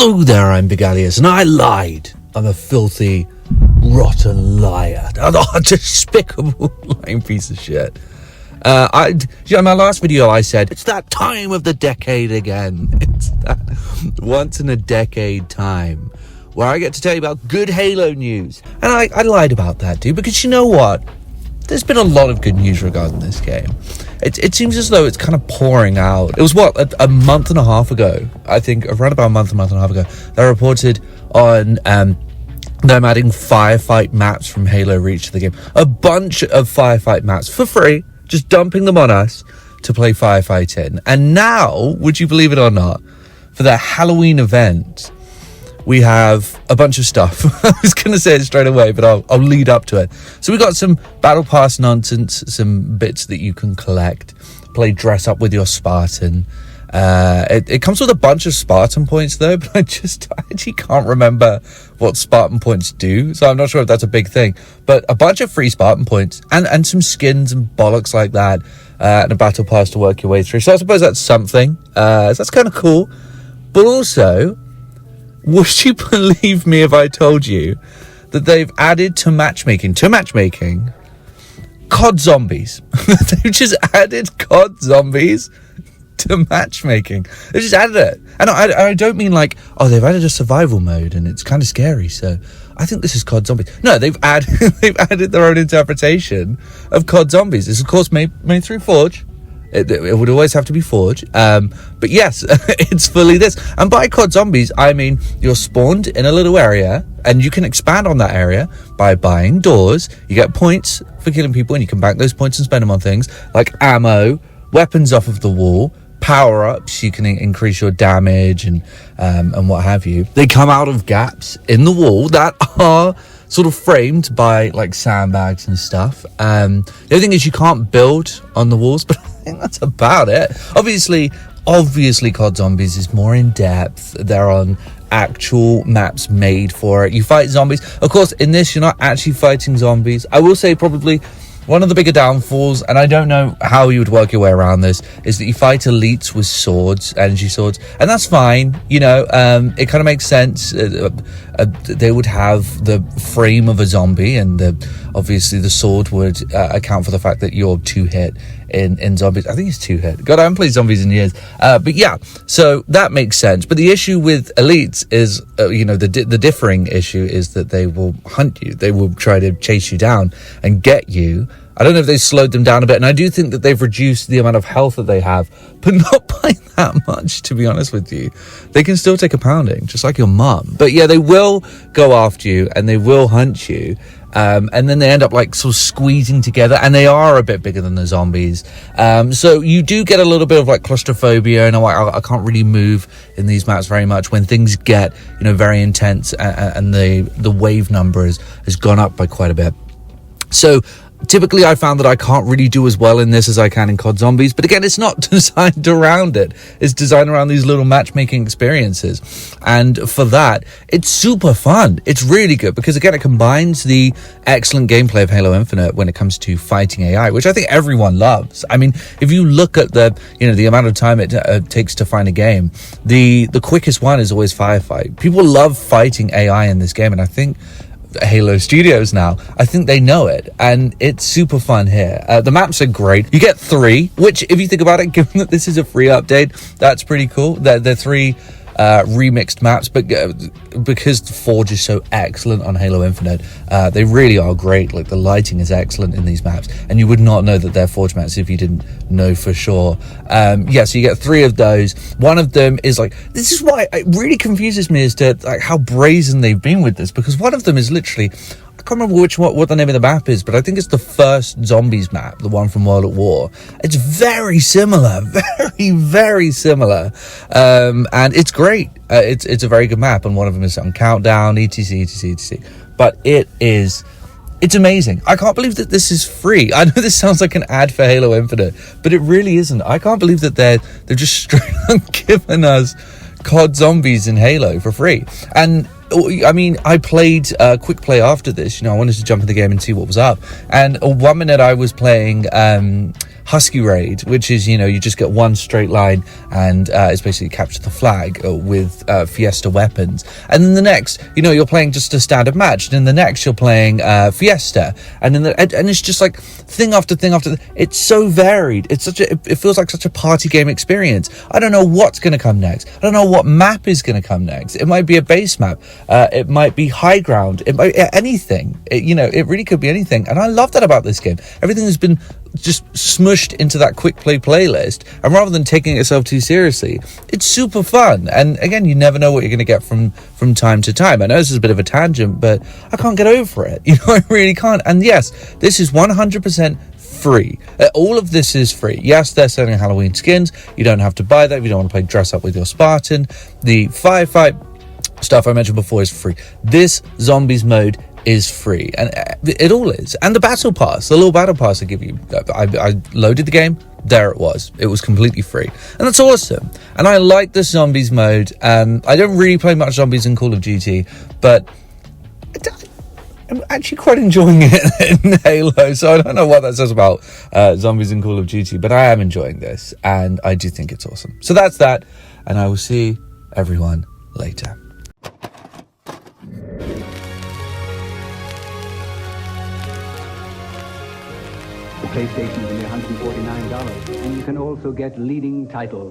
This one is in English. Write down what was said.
Hello there, I'm Big Alias, and I lied. I'm a filthy, rotten liar. A despicable, lying piece of shit. In my last video I said, it's that time of the decade again. It's that once in a decade time where I get to tell you about good Halo news. And I lied about that, dude, because you know what? There's been a lot of good news regarding this game. It seems as though it's kind of pouring out. It was, a month and a half ago, I think, around about a month and a half ago, they reported on them adding firefight maps from Halo Reach to the game. A bunch of firefight maps for free, just dumping them on us to play firefight in. And now, would you believe it or not, for their Halloween event, we have a bunch of stuff. I was going to say it straight away, but I'll lead up to it. So we got some Battle Pass nonsense, some bits that you can collect, play dress up with your Spartan. It comes with a bunch of Spartan points though, but I actually can't remember what Spartan points do, so I'm not sure if that's a big thing. But a bunch of free Spartan points and some skins and bollocks like that, and a Battle Pass to work your way through. So I suppose that's something. So that's kind of cool. But also, would you believe me if I told you that they've added to matchmaking, COD Zombies? They've just added COD Zombies to matchmaking. They just added it. And I don't mean like, they've added a survival mode and it's kind of scary, so I think this is COD Zombies. No, they've added their own interpretation of COD Zombies. It's of course made through Forge. It would always have to be Forge. But yes, it's fully this. And by COD Zombies, I mean you're spawned in a little area and you can expand on that area by buying doors. You get points for killing people and you can bank those points and spend them on things like ammo, weapons off of the wall, power-ups. You can increase your damage and what have you. They come out of gaps in the wall that are sort of framed by like sandbags and stuff. The other thing is you can't build on the walls, but I think that's about it. Obviously COD Zombies is more in depth. They're on actual maps made for it. You fight zombies. Of course, in this, you're not actually fighting zombies. I will say probably one of the bigger downfalls, and I don't know how you would work your way around this, is that you fight elites with swords, energy swords, and that's fine. You know, it kind of makes sense. They would have the frame of a zombie, and obviously the sword would account for the fact that you're 2-hit in zombies. I think it's 2-hit. God, I haven't played zombies in years. But yeah, so that makes sense. But the issue with elites is, the differing issue is that they will hunt you. They will try to chase you down and get you. I don't know if they've slowed them down a bit, and I do think that they've reduced the amount of health that they have, but not by that much, to be honest with you. They can still take a pounding, just like your mum. But yeah, they will go after you, and they will hunt you, and then they end up like sort of squeezing together, and they are a bit bigger than the zombies. So you do get a little bit of like claustrophobia, and I can't really move in these maps very much when things get, very intense, and the wave number has gone up by quite a bit. So typically I found that I can't really do as well in this as I can in COD Zombies, but again, it's not designed around it. It's designed around these little matchmaking experiences, and for that, it's super fun. It's really good because again, it combines the excellent gameplay of Halo Infinite when it comes to fighting AI, which I think everyone loves. I mean, if you look at the amount of time it takes to find a game, the quickest one is always firefight. People love fighting AI in this game, and I think Halo Studios now, I think they know it, and it's super fun here. The maps are great. You get 3, which if you think about it, given that this is a free update, that's pretty cool. They're 3 remixed maps, but because Forge is so excellent on Halo Infinite, they really are great. Like the lighting is excellent in these maps, and you would not know that they're Forge maps if you didn't know for sure. So you get 3 of those. One of them is like, this is why it really confuses me as to like how brazen they've been with this, because one of them is literally, I can't remember what the name of the map is, but I think it's the first Zombies map, the one from World at War. It's very similar, very, very similar. And it's great. It's a very good map, and one of them is on Countdown, etc. But it's amazing. I can't believe that this is free. I know this sounds like an ad for Halo Infinite, but it really isn't. I can't believe that they're just straight up giving us COD Zombies in Halo for free. And I mean, I played quick play after this. I wanted to jump in the game and see what was up. And 1 minute I was playing Husky Raid, which is, you just get one straight line and it's basically capture the flag with Fiesta weapons. And then the next, you're playing just a standard match. And then the next, you're playing Fiesta. And then and it's just like thing after thing after. It's so varied. It feels like such a party game experience. I don't know what's going to come next. I don't know what map is going to come next. It might be a base map. It might be high ground. It might anything. It really could be anything. And I love that about this game. Everything has been just smushed into that quick play playlist, and rather than taking itself too seriously, it's super fun. And again, you never know what you're going to get from time to time. I know this is a bit of a tangent, but I can't get over it. I really can't. And yes, this is 100% free. All of this is free. Yes, they're selling Halloween skins. You don't have to buy that if you don't want to play dress up with your Spartan. The firefight stuff I mentioned before is free. This zombies mode is free, and it all is. And the battle pass, the little battle pass I give you, I loaded the game, there it was completely free, and that's awesome. And I like this zombies mode. I don't really play much zombies in Call of Duty, but I'm actually quite enjoying it in Halo, so I don't know what that says about zombies in Call of Duty, but I am enjoying this, and I do think it's awesome. So that's that, and I will see everyone later. PlayStation is only $149, and you can also get leading titles.